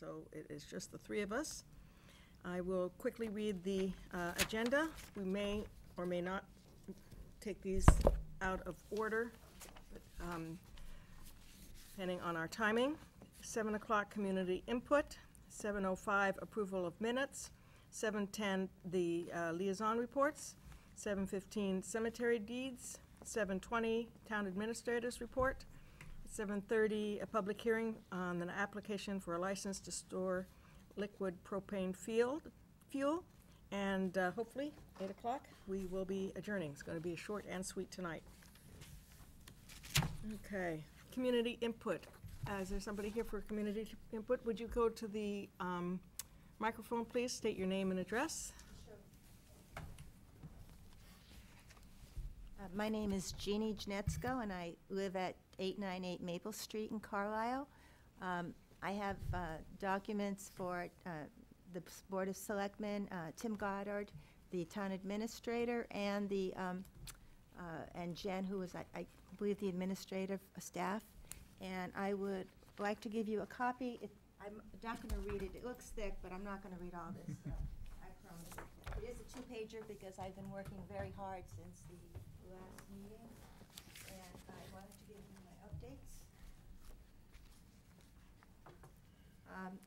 so it is just the three of us. I will quickly read the agenda. We may or may not take these out of order, but, depending on our timing. 7 o'clock, community input. 7:05, approval of minutes. 7:10, the liaison reports. 7:15, cemetery deeds. 7:20, town administrators report. 7:30, a public hearing on an application for a license to store liquid propane fuel. And hopefully, 8 o'clock, we will be adjourning. It's going to be short and sweet tonight. Okay, community input. Is there somebody here for community input? Would you go to the microphone, please? State your name and address. Sure. My name is Jeannie Janetsko, and I live at 898 Maple Street in Carlisle. I have documents for the Board of Selectmen, Tim Goddard, the town administrator, and the and Jen, who is, I believe, the administrative staff. And I would like to give you a copy. I'm not going to read it. It looks thick, but I'm not going to read all this. I promise. It is a two-pager because I've been working very hard since the last meeting, and I wanted to give you my updates.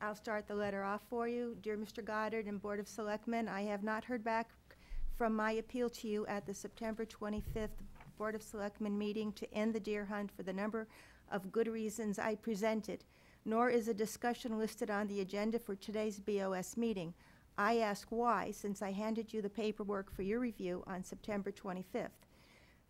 I'll start the letter off for you. Dear Mr. Goddard and Board of Selectmen, I have not heard back from my appeal to you at the September 25th Board of Selectmen meeting to end the deer hunt for the number of good reasons I presented, nor is a discussion listed on the agenda for today's BOS meeting. I ask why, since I handed you the paperwork for your review on September 25th.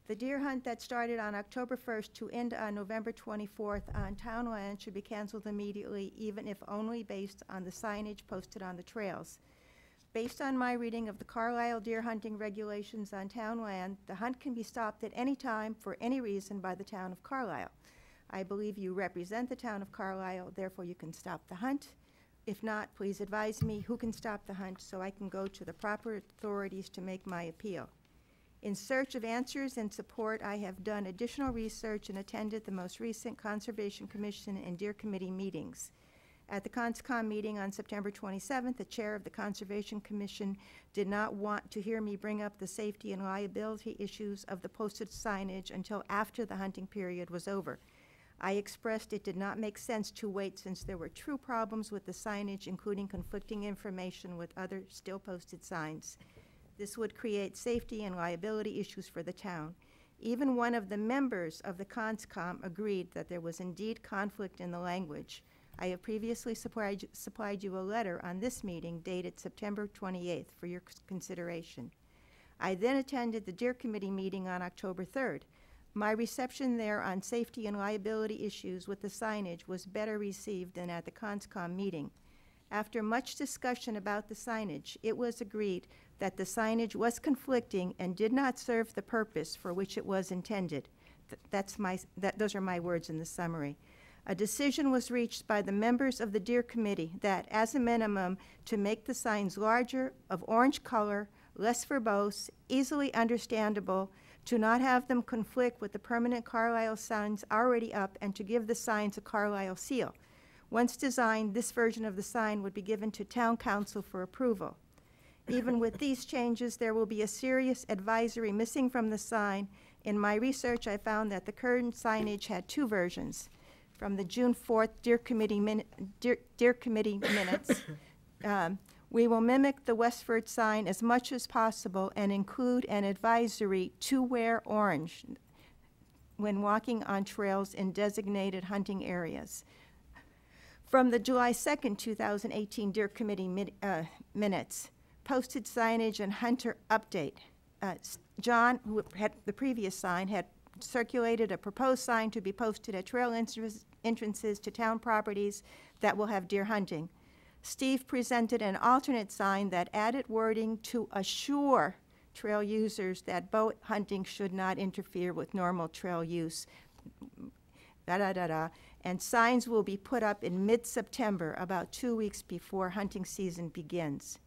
The deer hunt that started on October 1st to end on November 24th on town land should be canceled immediately, even if only based on the signage posted on the trails. Based on my reading of the Carlisle deer hunting regulations on town land, the hunt can be stopped at any time for any reason by the town of Carlisle. I believe you represent the town of Carlisle, therefore you can stop the hunt. If not, please advise me who can stop the hunt so I can go to the proper authorities to make my appeal. In search of answers and support, I have done additional research and attended the most recent Conservation Commission and Deer Committee meetings. At the CONSCOM meeting on September 27th, the chair of the Conservation Commission did not want to hear me bring up the safety and liability issues of the posted signage until after the hunting period was over. I expressed it did not make sense to wait since there were true problems with the signage, including conflicting information with other still posted signs. This would create safety and liability issues for the town. Even one of the members of the CONSCOM agreed that there was indeed conflict in the language. I have previously supplied you a letter on this meeting dated September 28th for your consideration. I then attended the Deer Committee meeting on October 3rd. My reception there on safety and liability issues with the signage was better received than at the CONSCOM meeting. After much discussion about the signage, it was agreed that the signage was conflicting and did not serve the purpose for which it was intended. Those are my words in the summary. A decision was reached by the members of the Deer Committee that, as a minimum, to make the signs larger, of orange color, less verbose, easily understandable, to not have them conflict with the permanent Carlisle signs already up, and to give the signs a Carlisle seal. Once designed, this version of the sign would be given to Town Council for approval. Even with these changes, there will be a serious advisory missing from the sign. In my research, I found that the current signage had two versions. From the June 4th Deer Committee minutes, we will mimic the Westford sign as much as possible and include an advisory to wear orange when walking on trails in designated hunting areas. From the July 2nd, 2018 Deer Committee minutes, posted signage and hunter update. John, who had the previous sign, had circulated a proposed sign to be posted at trail entrances to town properties that will have deer hunting. Steve presented an alternate sign that added wording to assure trail users that boat hunting should not interfere with normal trail use. And signs will be put up in mid-September, about 2 weeks before hunting season begins.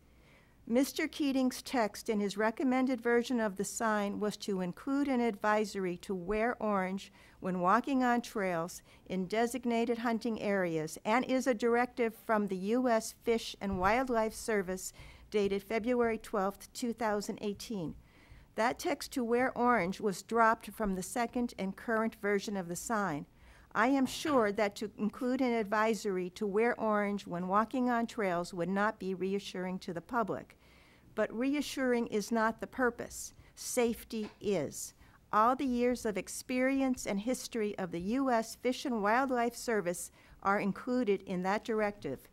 Mr. Keating's text in his recommended version of the sign was to include an advisory to wear orange when walking on trails in designated hunting areas and is a directive from the U.S. Fish and Wildlife Service dated February 12, 2018. That text to wear orange was dropped from the second and current version of the sign. I am sure that to include an advisory to wear orange when walking on trails would not be reassuring to the public. But reassuring is not the purpose. Safety is. All the years of experience and history of the U.S. Fish and Wildlife Service are included in that directive.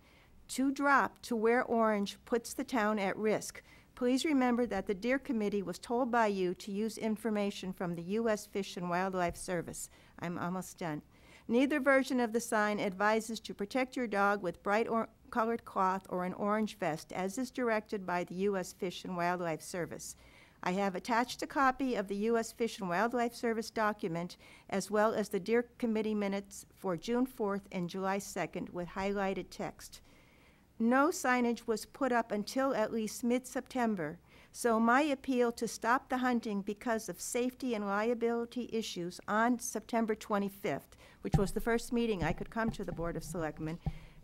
To drop to wear orange puts the town at risk. Please remember that the Deer Committee was told by you to use information from the U.S. Fish and Wildlife Service. I'm almost done. Neither version of the sign advises to protect your dog with bright colored cloth or an orange vest, as is directed by the U.S. Fish and Wildlife Service. I have attached a copy of the U.S. Fish and Wildlife Service document, as well as the Deer Committee minutes for June 4th and July 2nd with highlighted text. No signage was put up until at least mid-September, so my appeal to stop the hunting because of safety and liability issues on September 25th, which was the first meeting I could come to the Board of Selectmen,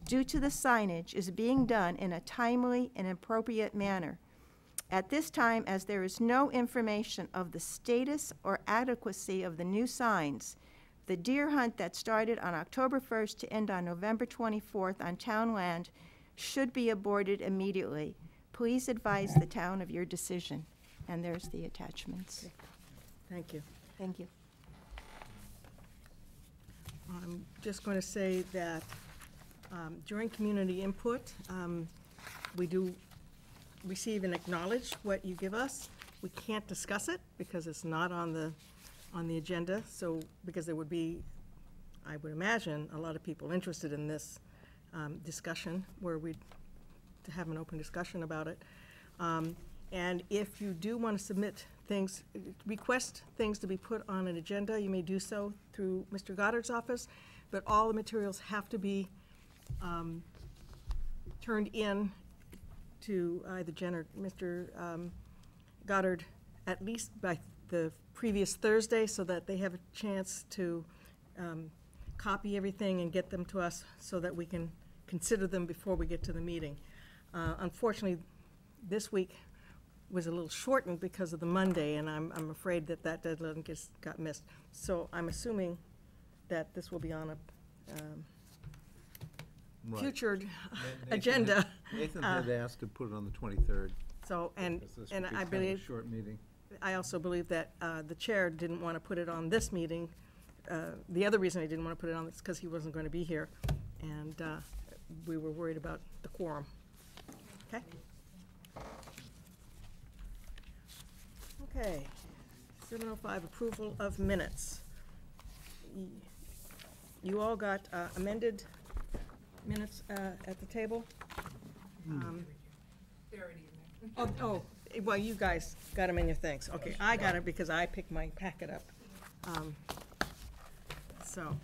due to the signage, is being done in a timely and appropriate manner. At this time, as there is no information of the status or adequacy of the new signs, the deer hunt that started on October 1st to end on November 24th on town land should be aborted immediately. Please advise the town of your decision. And there's the attachments. Thank you. Thank you. I'm just going to say that during community input, we do receive and acknowledge what you give us. We can't discuss it because it's not on the agenda. So because there would be, I would imagine, a lot of people interested in this discussion where we'd to have an open discussion about it. And if you do want to submit things, request things to be put on an agenda, you may do so through Mr. Goddard's office, but all the materials have to be turned in to either Jen or Mr. Goddard at least by the previous Thursday so that they have a chance to copy everything and get them to us so that we can consider them before we get to the meeting. Unfortunately, this week was a little shortened because of the Monday, and I'm afraid that that deadline got missed. So I'm assuming that this will be on a Right. future Nathan agenda. Nathan had asked to put it on the 23rd. So, and because this and would be I kind of a believe, short meeting. I also believe that the chair didn't want to put it on this meeting. The other reason he didn't want to put it on is because he wasn't going to be here, and we were worried about the quorum. Okay? Okay, 7:05, approval of minutes. You all got amended minutes at the table? Oh, well, you guys got them in your things. Okay, I got it because I picked my packet up. So,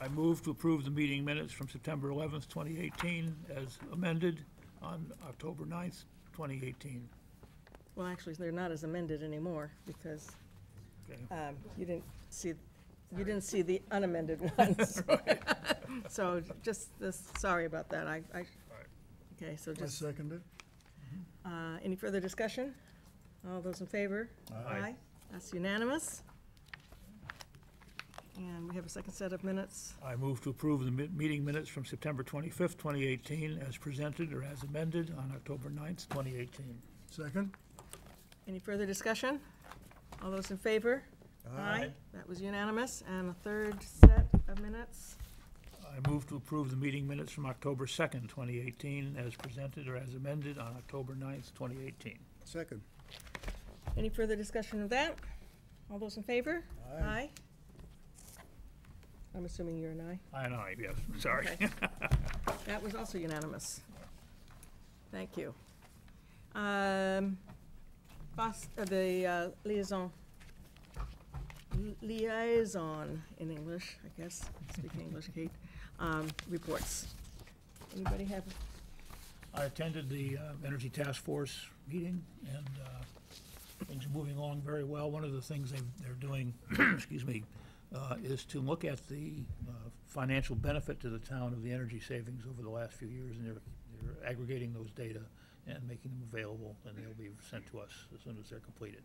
I move to approve the meeting minutes from September 11th, 2018, as amended on October 9th, 2018. well, actually, they're not as amended anymore because Okay. you didn't see the unamended ones. So just this, sorry about that. Okay, so I just, second it. any further discussion? All those in favor? Aye. That's unanimous. And we have a second set of minutes. I move to approve the meeting minutes from September 25th, 2018, as presented or as amended on October 9th, 2018. Second? Any further discussion? All those in favor? Aye. That was unanimous. And a third set of minutes. I move to approve the meeting minutes from October 2nd, 2018, as presented or as amended on October 9th, 2018. Second. Any further discussion of that? All those in favor? Aye. I'm assuming you're an aye. Aye, aye, yes, sorry. Okay. That was also unanimous. Thank you. The liaison in English, I guess, speaking English, Kate, reports. Anybody have I attended the Energy Task Force meeting, and things are moving along very well. One of the things they're doing, excuse me, is to look at the financial benefit to the town of the energy savings over the last few years, and they're aggregating those data and making them available, and they'll be sent to us as soon as they're completed.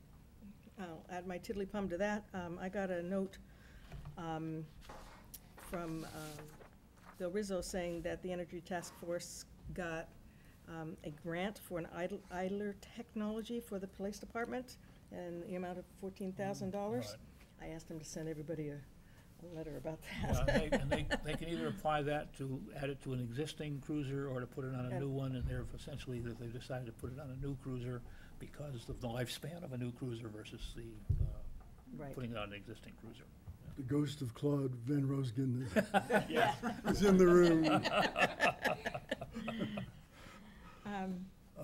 I'll add my tiddly-pum to that. I got a note from Bill Rizzo saying that the Energy Task Force got a grant for an idler technology for the police department and the amount of $14,000. Right. I asked him to send everybody a letter about Yeah, that. and they can either apply that to add it to an existing cruiser or to put it on a new one, and they've decided to put it on a new cruiser because of the lifespan of a new cruiser versus the, Right. putting it on an existing cruiser. The ghost of Claude Van Rosgen Yes. is in the room.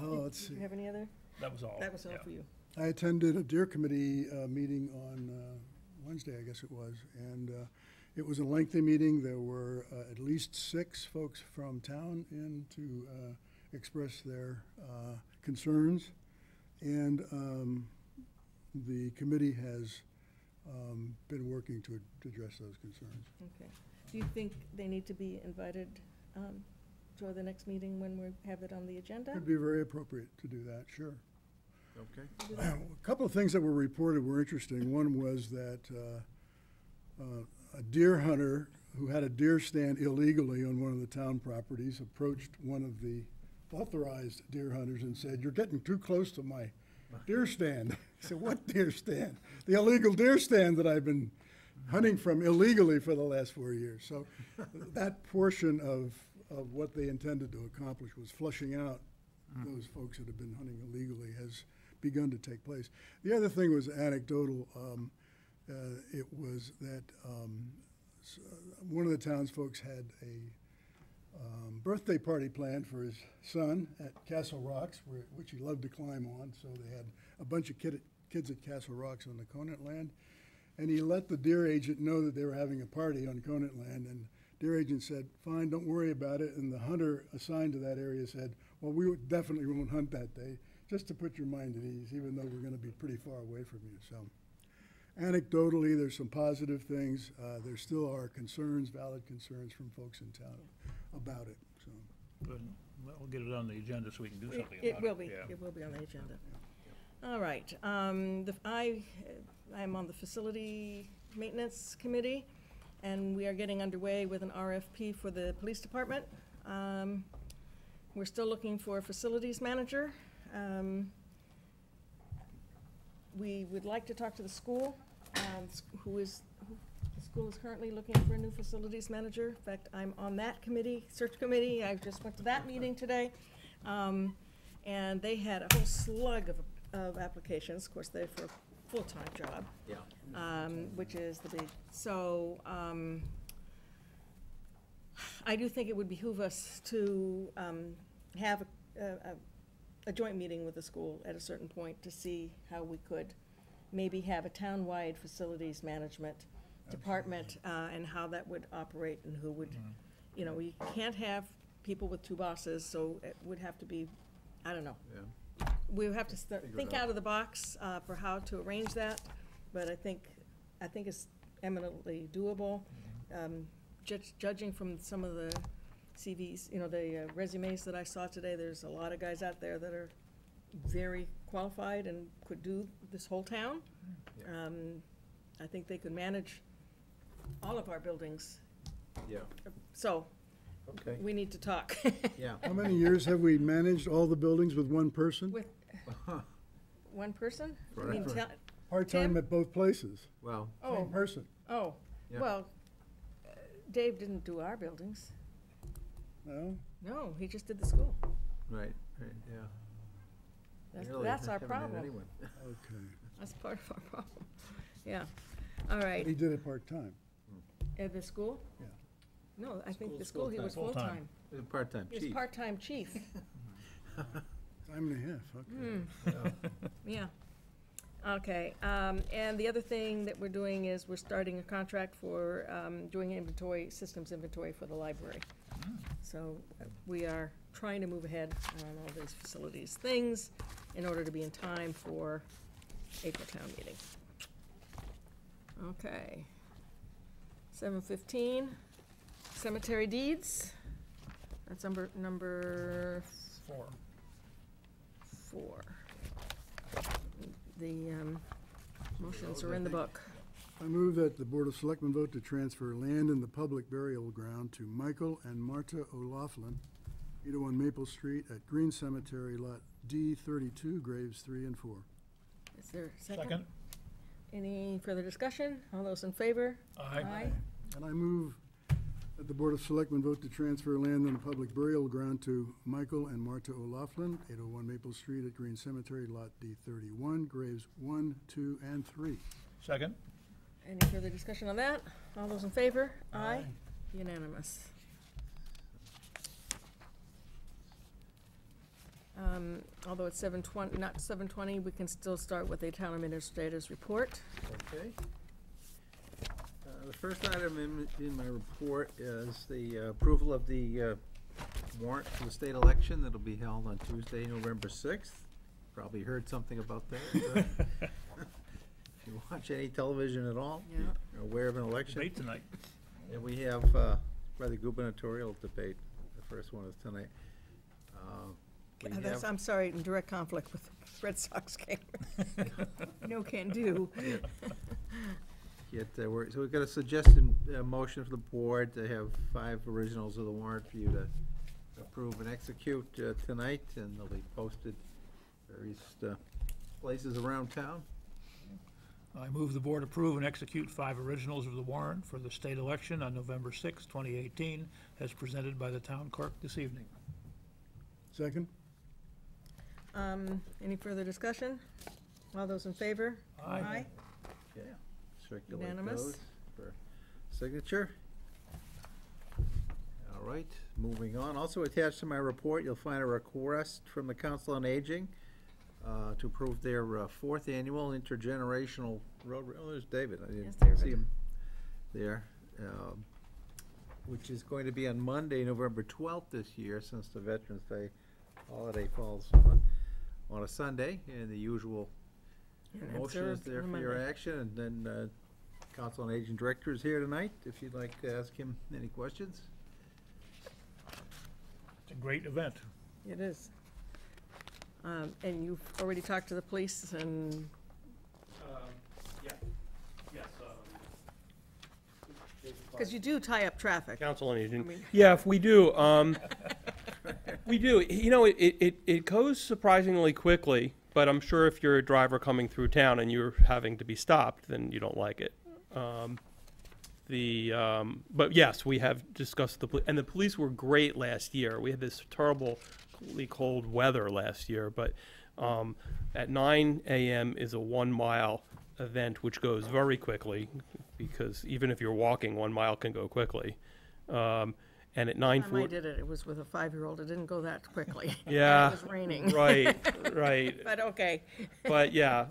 Let's Do see. you have any other? That was all. That was all yeah. for you. I attended a Deer Committee meeting on Wednesday, I guess it was, and it was a lengthy meeting. There were at least 6 folks from town in to express their concerns, and the committee has been working to address those concerns. Okay. Do you think they need to be invited to the next meeting when we have it on the agenda? It'd be very appropriate to do that, sure. Okay. A couple of things that were reported were interesting. One was that a deer hunter who had a deer stand illegally on one of the town properties approached one of the authorized deer hunters and said, "You're getting too close to my deer stand." He said, "What deer stand?" "The illegal deer stand that I've been hunting from illegally for the last 4 years." So that portion of what they intended to accomplish was flushing out those folks that have been hunting illegally has begun to take place. The other thing was anecdotal. It was that one of the townsfolk had a birthday party planned for his son at Castle Rocks, which he loved to climb on. So they had a bunch of kids at Castle Rocks on the Conant land. And he let the deer agent know that they were having a party on Conant land. And deer agent said, "Fine, don't worry about it." And the hunter assigned to that area said, "Well, we definitely won't hunt that day, just to put your mind at ease, even though we're going to be pretty far away from you." So anecdotally, there's some positive things. There still are concerns, valid concerns from folks in town about it. So Good. Well, we'll get it on the agenda so we can do something about it. It will be. Yeah. It will be on the agenda. All right. I'm on the Facility Maintenance Committee, and we are getting underway with an RFP for the police department. We're still looking for a facilities manager. We would like to talk to the school, the school is currently looking for a new facilities manager. In fact, I'm on that committee, search committee. I just went to that meeting today. And they had a whole slug of applications. Of course, they're for a full-time job. Yeah. Which is the big, so, I do think it would behoove us to have a joint meeting with the school at a certain point to see how we could maybe have a town-wide facilities management department, and how that would operate and who would, you know, we can't have people with 2 bosses, so it would have to be, I don't know. Yeah. We would have to Figure it think out. out of the box for how to arrange that, but I think it's eminently doable. Judging from some of the CVs, you know, the resumes that I saw today, there's a lot of guys out there that are very qualified and could do this whole town. Yeah. I think they could manage all of our buildings, Yeah. so Okay. we need to talk. Yeah. how many years have we managed all the buildings with one person? With one person? I mean, Forever. Part-time Tim? at both places, Well, same person. Oh, Yeah. well, Dave didn't do our buildings. No? No, he just did the school. right, yeah. Really, That's our haven't had problem. anyone. Okay. That's part of our problem. Yeah. All right. He did it part-time. At the school? Yeah. No, I think the School's school, he was full-time. full-time. He's a part-time He was chief. part-time chief. Time and a half, okay. Yeah. Okay, and the other thing that we're doing is we're starting a contract for doing inventory, systems inventory for the library. So we are trying to move ahead on all these facilities things in order to be in time for April town meeting. Okay. 7:15, cemetery deeds. That's number 4. The motions are in the book. I move that the Board of Selectmen vote to transfer land in the public burial ground to Michael and Marta O'Laughlin, 801 Maple Street at Green Cemetery, Lot D32, graves 3 and 4. Is there a second? Second. Any further discussion? All those in favor? Aye. And I move that the Board of Selectmen vote to transfer land in the public burial ground to Michael and Marta O'Laughlin, 801 Maple Street at Green Cemetery, Lot D31, graves 1, 2, and 3. Second. Any further discussion on that? All those in favor? Aye. Unanimous. Although it's 7:20, not 7:20, we can still start with the town administrator's report. Okay. The first item in my report is the approval of the warrant for the state election that'll be held on Tuesday, November 6th. Probably heard something about that. If you watch any television at all, Yeah. you're aware of an election. Debate tonight. And we have the gubernatorial debate. The first one is tonight. We have- I'm sorry, in direct conflict with the Red Sox game. No can do. So we've got a suggested motion for the board to have 5 originals of the warrant for you to approve and execute tonight, and they'll be posted various places around town. I move the board approve and execute 5 originals of the warrant for the state election on November 6, 2018, as presented by the town clerk this evening. Second? Any further discussion? All those in favor? Aye. Yeah. Circulate Unanimous. those for signature. All right, moving on. Also attached to my report, you'll find a request from the Council on Aging to approve their 4th annual intergenerational road. Oh, there's David. I Yes, didn't David. see him there. Which is going to be on Monday, November 12th this year, since the Veterans Day holiday falls on a Sunday, and the usual And motion is observed there on for your Monday. action, and then Council on Aging Director is here tonight, if you'd like to ask him any questions. It's a great event. It is. And you've already talked to the police and, Yes. because you do tie up traffic. Council on I Aging. mean- Yeah, if we do. We do. You know, it goes surprisingly quickly, but I'm sure if you're a driver coming through town and you're having to be stopped, then you don't like it. But yes, we have discussed and the police were great last year. We had this terribly cold weather last year, but at 9 a.m. is a 1-mile event, which goes very quickly, because even if you're walking, 1 mile can go quickly. And at The time I 9:40, did it, it was with a 5-year-old. It didn't go that quickly. Yeah, And it was raining. right. But okay. But yeah,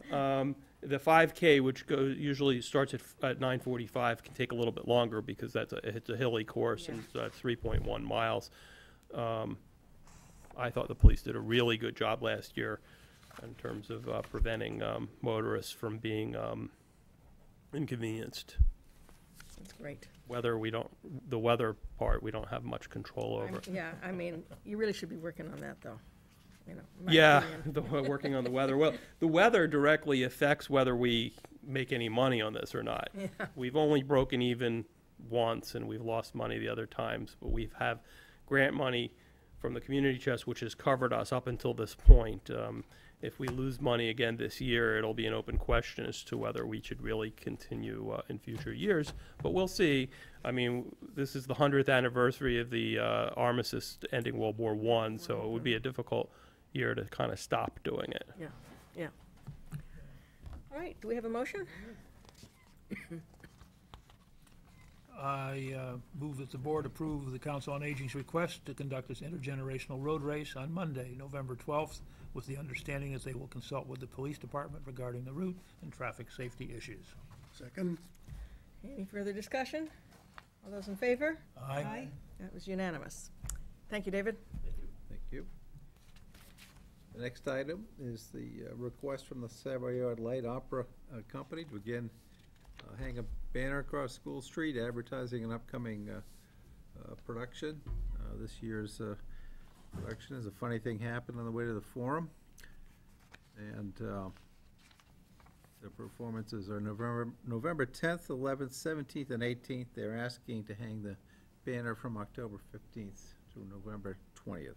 the 5K, which usually starts at 9:45, can take a little bit longer because it's a hilly course, and it's 3.1 miles. I thought the police did a really good job last year in terms of preventing motorists from being inconvenienced. That's great. The weather part, we don't have much control over. Yeah, I mean, you really should be working on that, though. You know, my Yeah, opinion. working on the weather. Well, the weather directly affects whether we make any money on this or not. Yeah. We've only broken even once, and we've lost money the other times, but we have grant money from the community chest, which has covered us up until this point. If we lose money again this year, it'll be an open question as to whether we should really continue in future years. But we'll see. I mean, this is the 100th anniversary of the armistice ending World War I, so it would be a difficult year to kind of stop doing it. Yeah, yeah. All right, do we have a motion? I move that the board approve the Council on Aging's request to conduct this intergenerational road race on Monday, November 12th, with the understanding that they will consult with the police department regarding the route and traffic safety issues. Second? Any further discussion? All those in favor? Aye. That was unanimous. Thank you, David. Thank you. The next item is the request from the Savoyard Light Opera Company to again hang a banner across School Street advertising an upcoming production. This year's production is A Funny Thing Happened on the Way to the Forum. And the performances are November 10th, 11th, 17th, and 18th. They're asking to hang the banner from October 15th through November 20th.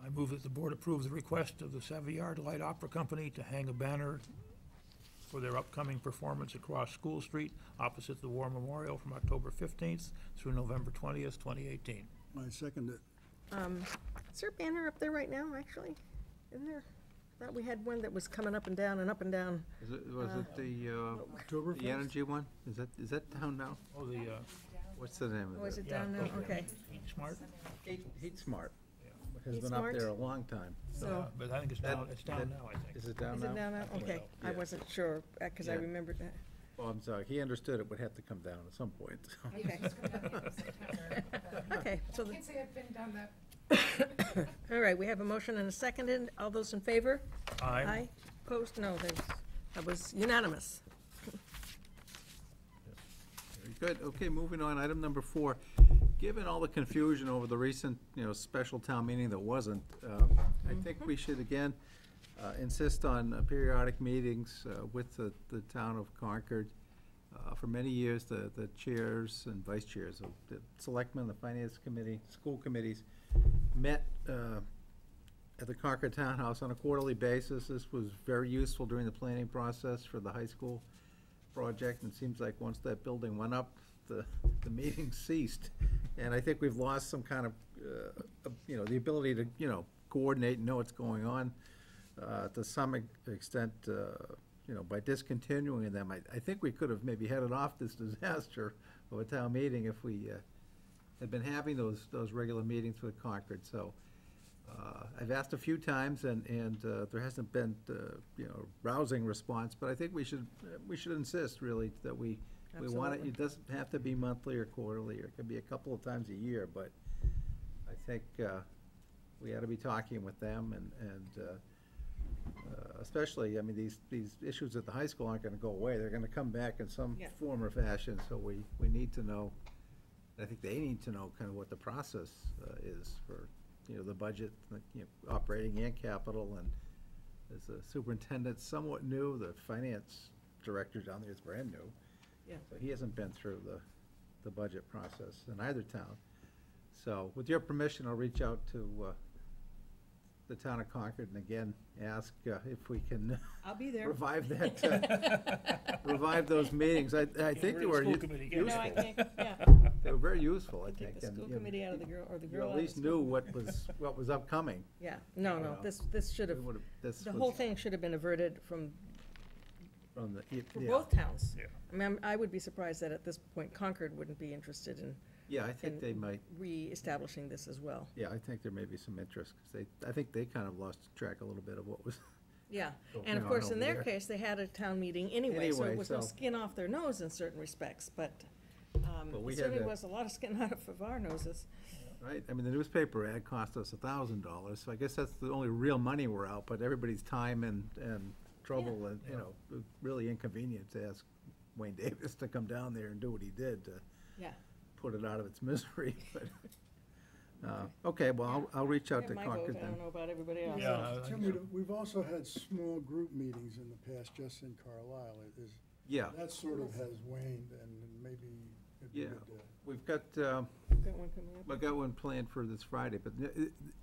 I move that the board approve the request of the Savoyard Light Opera Company to hang a banner for their upcoming performance across School Street opposite the War Memorial from October 15th through November 20th, 2018. I second it. Is there a banner up there right now, actually? Isn't there? Thought we had one that was coming up and down and up and down. Was it the Oktoberfest? energy one? Is that down now? Oh, the, What's the name Oh, of is it? it down now? Okay. Heat Smart? Heat Smart. Has Heat been up Smart? there a long time. So, But I think it's down now, I think. Is it down is now? it down now? Okay, I Yeah. wasn't sure, because I Yeah. remembered that. Oh, I'm sorry. He understood it would have to come down at some point. Okay. Okay, so, Can't say I've been down that. all right, we have a motion and a seconded. All those in favor? Aye. Opposed? No, that was unanimous. Very good. Okay, moving on. Item number 4. Given all the confusion over the recent, special town meeting that wasn't, I think we should again insist on periodic meetings with the town of Concord. For many years, the chairs and vice chairs of the selectmen, the finance committee, school committees met at the Concord Townhouse on a quarterly basis. This was very useful during the planning process for the high school project, and it seems like once that building went up, the meeting ceased. And I think we've lost some kind of, the ability to, coordinate and know what's going on to some extent, by discontinuing them. I think we could have maybe headed off this disaster of a town meeting if we had been having those regular meetings with Concord. So I've asked a few times, and there hasn't been, rousing response, but I think we should insist, really, that we want it. Absolutely. It doesn't have to be monthly or quarterly, or it can be a couple of times a year, but I think we ought to be talking with them, and especially, I mean, these issues at the high school aren't gonna go away. They're gonna come back in some Yeah. form or fashion, so we need to know, I think they need to know kind of what the process is for, the budget, operating and capital, and as the superintendent's somewhat new, the finance director down there is brand new. Yeah. So he hasn't been through the budget process in either town. So with your permission, I'll reach out to the town of Concord and again ask if we can I'll be there. revive that, revive those meetings. I think they were School committee, No, I useful. can't, yeah. They were very useful, I Take think. the and, school you know, committee out of the girl, or the You girl out at of the least school. knew what was upcoming. Yeah, no, know. this should have, We would've- this the was whole thing should have been averted from, from the, for yeah. both towns. Yeah. I mean, I would be surprised that at this point Concord wouldn't be interested in Yeah, I think in they might, re-establishing this as well. yeah, I think there may be some interest, because I think they kind of lost track a little bit of what was Yeah, going and of on course, in over their there. case, they had a town meeting anyway, so it Anyway, was no so- skin off their nose in certain respects, but But we it had certainly a- was a lot of skin out of our noses. Right, I mean, the newspaper ad cost us $1,000, so I guess that's the only real money we're out, but everybody's time and trouble and, really inconvenient to ask Wayne Davis to come down there and do what he did to Yeah. put it out of its misery, but, okay, well, I'll reach out Yeah, to my Concord vote, I then. don't know about everybody else. Yeah, I Tim, think so. we've also had small group meetings in the past, just in Carlisle. Yeah, That sort of has waned, and maybe it'd be Yeah. good to. we've got, Got one coming up? I got one planned for this Friday, but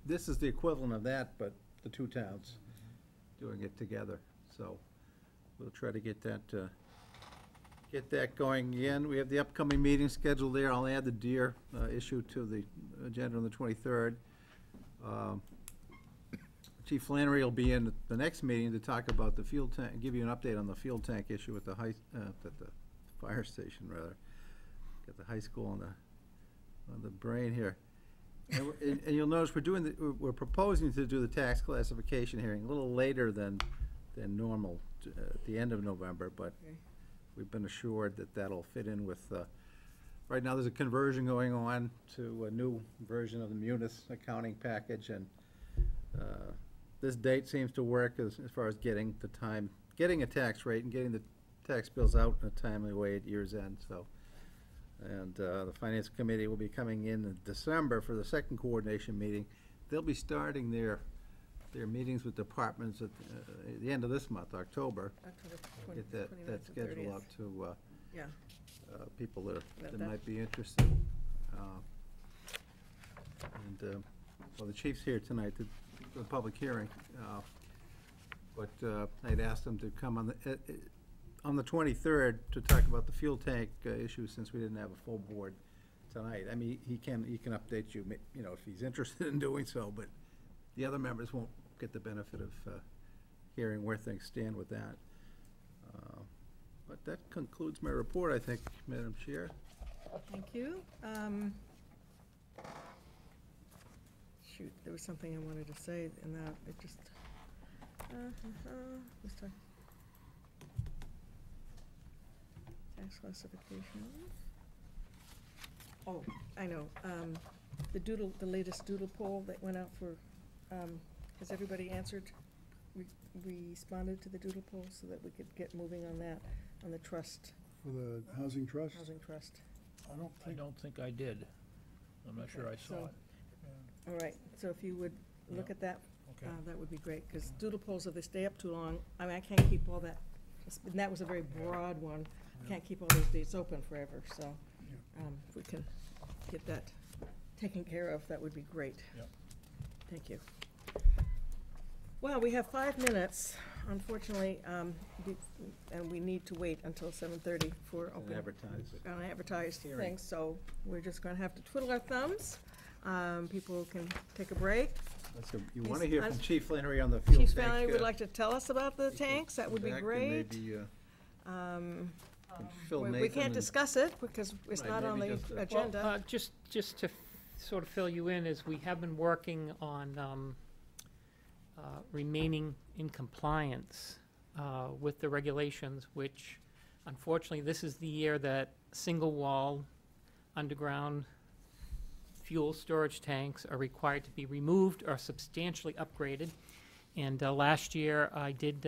this is the equivalent of that, but the two towns doing it together, so we'll try to get that going again. We have the upcoming meeting scheduled there. I'll add the deer issue to the agenda on the 23rd. Chief Flannery will be in the next meeting to talk about the fuel tank, give you an update on the fuel tank issue at the fire station, rather. Get the high school on the brain here. And you'll notice we're proposing to do the tax classification hearing a little later than normal, at the end of November, but Okay. we've been assured that that'll fit in with right now there's a conversion going on to a new version of the Munis accounting package, and this date seems to work as far as getting a tax rate and getting the tax bills out in a timely way at year's end, so. And the Finance Committee will be coming in December for the second coordination meeting. They'll be starting their meetings with departments at the end of this month, October. October Get 29th that and schedule 30th. out to Yeah, people that That- might be interested. Well, the chief's here tonight to the public hearing, but I'd asked him to come on the 23rd to talk about the fuel tank issue, since we didn't have a full board tonight. I mean, he can update you, you know, if he's interested in doing so, but the other members won't get the benefit of hearing where things stand with that. But that concludes my report, I think, Madam Chair. thank you. Shoot, there was something I wanted to say, and that it just, let's talk. Tax classification. Oh, I know, the latest doodle poll that went out for, has everybody answered, responded to the doodle poll so that we could get moving on that, on the trust, For the housing trust? housing trust? I don't I think, don't think I did. I'm not sure I saw So- it. All right, so if you would look Yeah. at that, Okay. that would be great, because doodle polls, if they stay up too long, I mean, I can't keep all that, and that was a very broad one. I can't keep all those dates open forever, so, if we can get that taken care of, that would be great. Yep. Thank you. Well, we have 5 minutes, unfortunately, and we need to wait until 7:30 for And open. advertise it. On advertised Hearing. things, so we're just gonna have to twiddle our thumbs. People can take a break. So you want to hear from Yes, Chief Flannery on the fuel tank? Chief Flannery would like to tell us about the he can tanks, that come would be back and great. Maybe can We fill we Nathan can't and- discuss it, because it's Right, not on maybe the just, agenda. Well, just to sort of fill you in, is we have been working on remaining in compliance with the regulations, which unfortunately, this is the year that single-wall underground fuel storage tanks are required to be removed or substantially upgraded. And last year, I did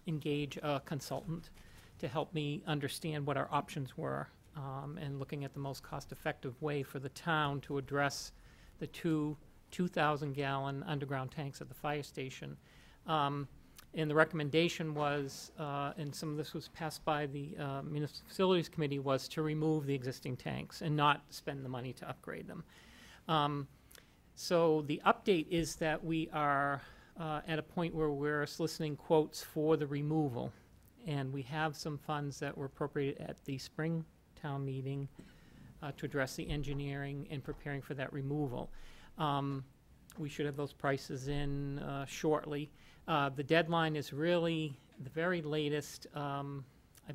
engage a consultant to help me understand what our options were, and looking at the most cost-effective way for the town to address the 2,000-gallon underground tanks at the fire station. And the recommendation was, and some of this was passed by the Municipal Facilities Committee, was to remove the existing tanks and not spend the money to upgrade them. So the update is that we are at a point where we're soliciting quotes for the removal. And we have some funds that were appropriated at the spring town meeting to address the engineering and preparing for that removal. We should have those prices in shortly. The deadline is really the very latest, I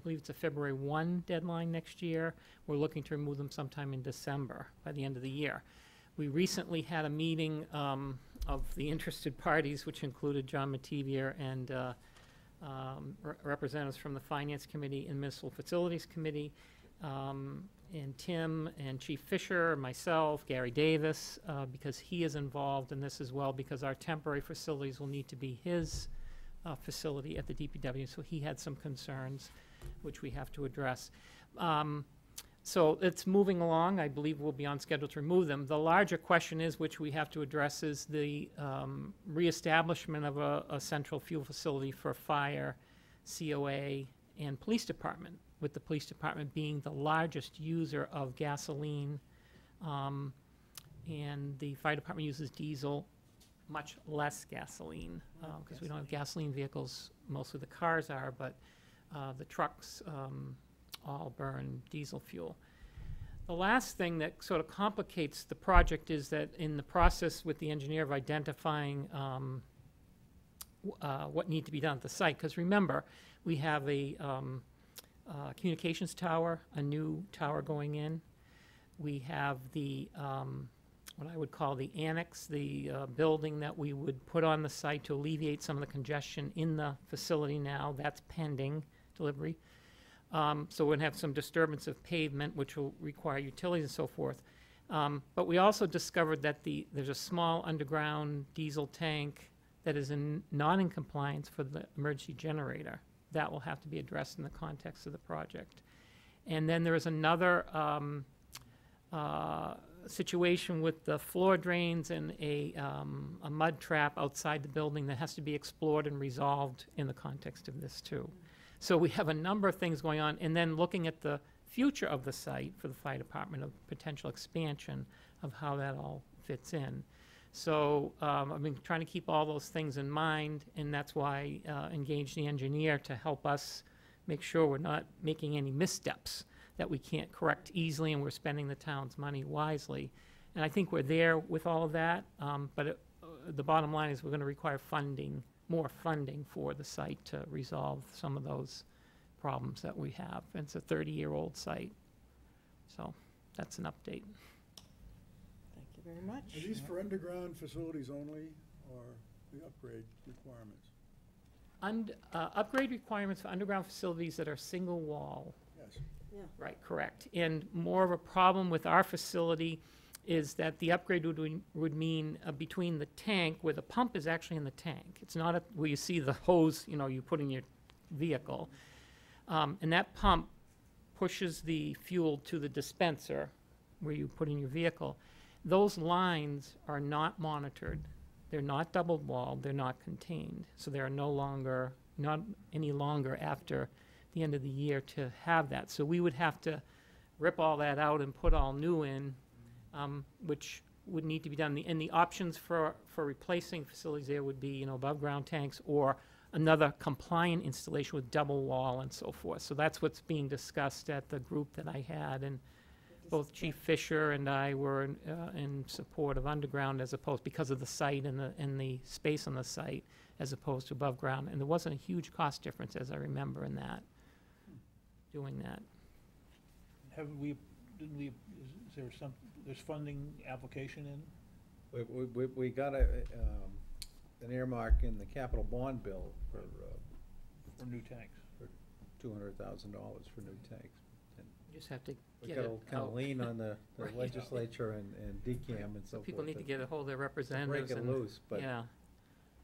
believe it's a February 1 deadline next year. We're looking to remove them sometime in December, by the end of the year. We recently had a meeting of the interested parties, which included John Mativier and representatives from the Finance Committee and Municipal Facilities Committee, and Tim and Chief Fisher, myself, Gary Davis, because he is involved in this as well, because our temporary facilities will need to be his facility at the DPW, so he had some concerns which we have to address. So it's moving along. I believe we'll be on schedule to remove them. The larger question is, which we have to address, is the reestablishment of a central fuel facility for fire, COA, and police department, with the police department being the largest user of gasoline, and the fire department uses diesel, much less gasoline, because we don't have gasoline vehicles. Mostly the cars are, but the trucks all burn diesel fuel. The last thing that sort of complicates the project is that in the process with the engineer of identifying what needs to be done at the site, because remember, we have a communications tower, a new tower going in. We have the, what I would call the annex, the building that we would put on the site to alleviate some of the congestion in the facility now. That's pending delivery. So we're gonna have some disturbance of pavement, which will require utilities and so forth. But we also discovered that there's a small underground diesel tank that is not in compliance for the emergency generator. That will have to be addressed in the context of the project. And then there is another situation with the floor drains and a mud trap outside the building that has to be explored and resolved in the context of this too. So we have a number of things going on, and then looking at the future of the site for the fire department, of potential expansion of how that all fits in. So I've been trying to keep all those things in mind, and that's why I engaged the engineer to help us make sure we're not making any missteps that we can't correct easily, and we're spending the town's money wisely. And I think we're there with all of that, but the bottom line is we're going to require funding, more funding for the site to resolve some of those problems that we have. And it's a 30-year-old site. So that's an update. Thank you very much. Are these for underground facilities only, or the upgrade requirements? Upgrade requirements for underground facilities that are single wall. Yes. Right, correct. And more of a problem with our facility is that the upgrade would mean between the tank, where the pump is actually in the tank. It's not where you see the hose, you put in your vehicle. And that pump pushes the fuel to the dispenser where you put in your vehicle. Those lines are not monitored. They're not double-walled. They're not contained. So they are not any longer after the end of the year to have that. So we would have to rip all that out and put all new in, which would need to be done. And the options for replacing facilities there would be, above-ground tanks or another compliant installation with double wall and so forth. So that's what's being discussed at the group that I had, and both Chief Fisher and I were in support of underground as opposed, because of the site and the space on the site, as opposed to above ground. And there wasn't a huge cost difference, as I remember, in that, doing that. Is there there's funding application in? We got an earmark in the capital bond bill for new tanks? for $200,000 for new tanks. And You just have to we get got it to kind of out. lean on the Right. legislature and DCAM and so forth. People need to get a hold of their to representatives. break it and- loose, but, Yeah,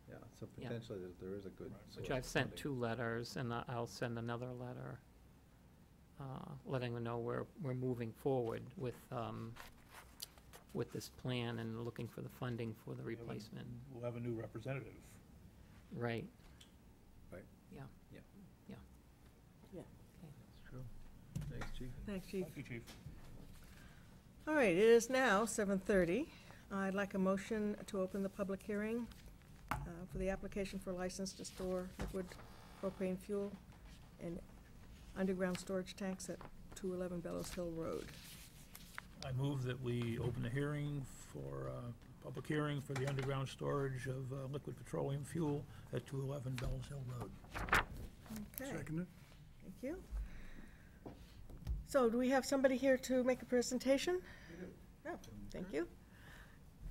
yeah, so Yeah. potentially there is a good Right. source which of I've sent funding. 2 letters, and I'll send another letter letting them know we're moving forward with this plan and looking for the funding for the replacement. We'll have a new representative. Right. Right. Yeah. Yeah. Yeah. Yeah. That's true. Thanks, Chief. Thanks, Chief. Thank you, Chief. All right, it is now 7:30. I'd like a motion to open the public hearing for the application for license to store liquid propane fuel in underground storage tanks at 211 Bellows Hill Road. I move that we open the hearing for, public hearing for the underground storage of liquid petroleum fuel at 211 Bells Hill Road. Okay, Seconded? thank you. So do we have somebody here to make a presentation? Oh, thank you.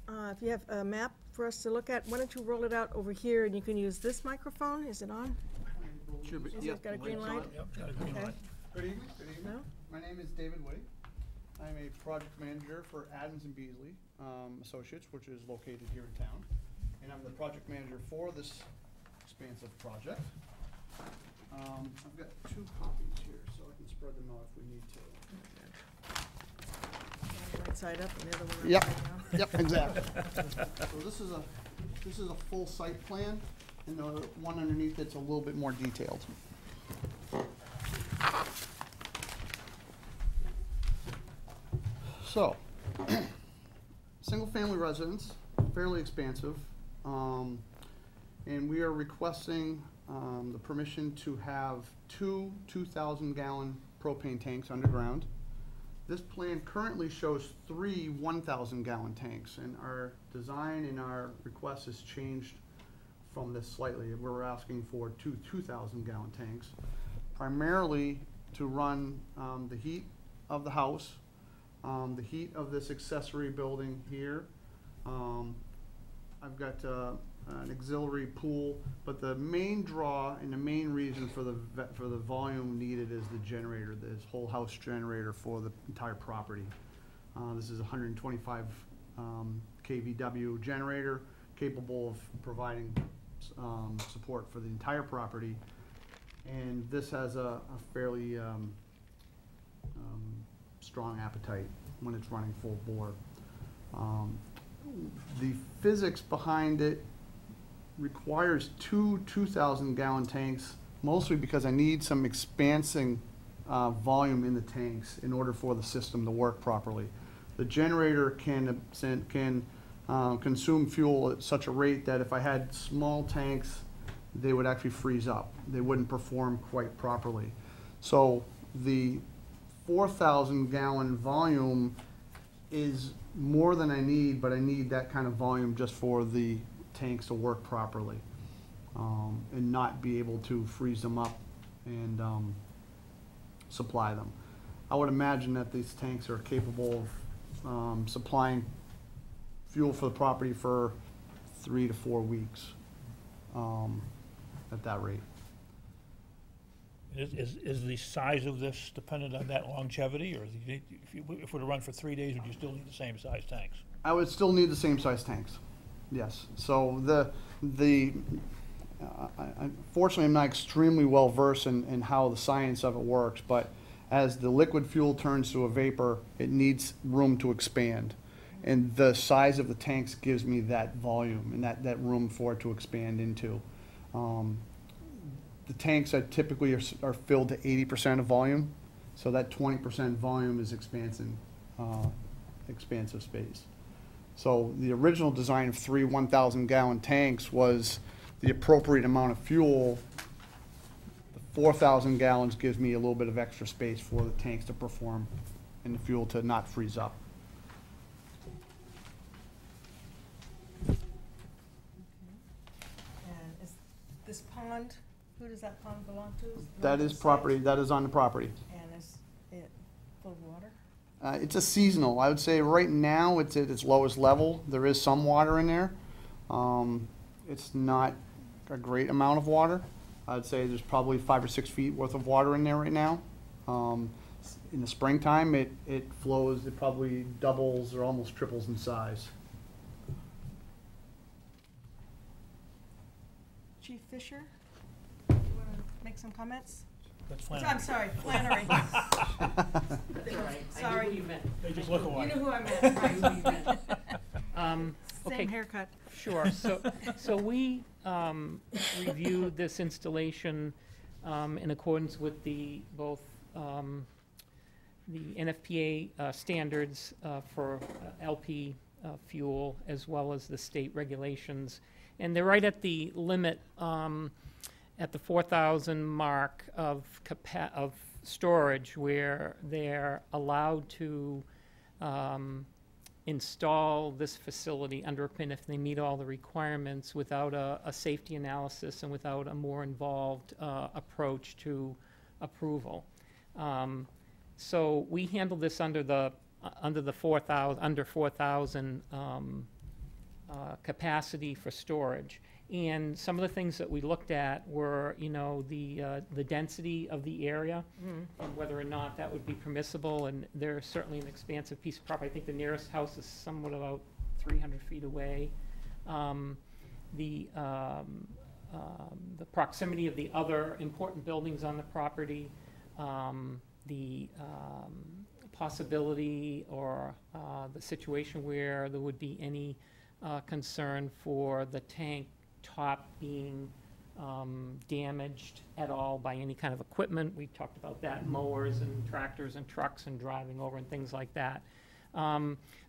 If you have a map for us to look at, why don't you roll it out over here, and you can use this microphone. Is it on? Should be, Is yeah. it got a green light? Yep, got a green Okay. light. Good evening, good evening. No? My name is David Whitty. I'm a project manager for Adams and Beasley Associates, which is located here in town. And I'm the project manager for this expansive project. I've got 2 copies here, so I can spread them out if we need to. Right side up and the other one Yep. upside down. Yep, exactly. So this is a full site plan, and the one underneath it's a little bit more detailed. So, single-family residence, fairly expansive, and we are requesting the permission to have 2 2,000-gallon propane tanks underground. This plan currently shows 3 1,000-gallon tanks, and our design and our request has changed from this slightly. We're asking for 2 2,000-gallon tanks, primarily to run the heat of the house, the heat of this accessory building here. I've got an auxiliary pool, but the main draw and the main reason for the volume needed is the generator, this whole house generator for the entire property. This is a 125 kVW generator capable of providing support for the entire property, and this has a fairly strong appetite when it's running full bore. The physics behind it requires two 2,000-gallon tanks, mostly because I need some expansing volume in the tanks in order for the system to work properly. The generator can consume fuel at such a rate that if I had small tanks, they would actually freeze up. They wouldn't perform quite properly. So the 4,000-gallon volume is more than I need, but I need that kind of volume just for the tanks to work properly and not be able to freeze them up and supply them. I would imagine that these tanks are capable of supplying fuel for the property for 3 to 4 weeks at that rate. Is the size of this dependent on that longevity, or if we're to run for 3 days, would you still need the same size tanks? I would still need the same size tanks, yes. So unfortunately, I'm not extremely well versed in how the science of it works, but as the liquid fuel turns to a vapor, it needs room to expand. And the size of the tanks gives me that volume and that room for it to expand into. The tanks are typically are filled to 80% of volume, so that 20% volume is expansive space. So the original design of 3 1,000-gallon tanks was the appropriate amount of fuel. The 4,000 gallons gives me a little bit of extra space for the tanks to perform and the fuel to not freeze up. And is this pond, who does that pond belong to? That is property, that is on the property. And is it full of water? It's a seasonal. I would say right now it's at its lowest level. There is some water in there. It's not a great amount of water. I'd say there's probably 5 or 6 feet worth of water in there right now. In the springtime, it flows, it probably doubles or almost triples in size. Chief Fisher, you want to make some comments? That's I'm Flannery. sorry, Flannery. Sorry. They just look You alike. know who I meant, right? Okay, Same haircut. sure. So we reviewed this installation in accordance with both the NFPA standards for LP fuel as well as the state regulations. And they're right at the limit at the 4,000 mark of storage, where they're allowed to install this facility under a pin if they meet all the requirements without a safety analysis and without a more involved approach to approval. So we handled this under the 4,000 capacity for storage. And some of the things that we looked at were, the density of the area and whether or not that would be permissible. And there's certainly an expansive piece of property. I think the nearest house is somewhat about 300 feet away. The proximity of the other important buildings on the property, the possibility or the situation where there would be any concern for the tank top being damaged at all by any kind of equipment. We talked about that, mowers and tractors and trucks and driving over and things like that.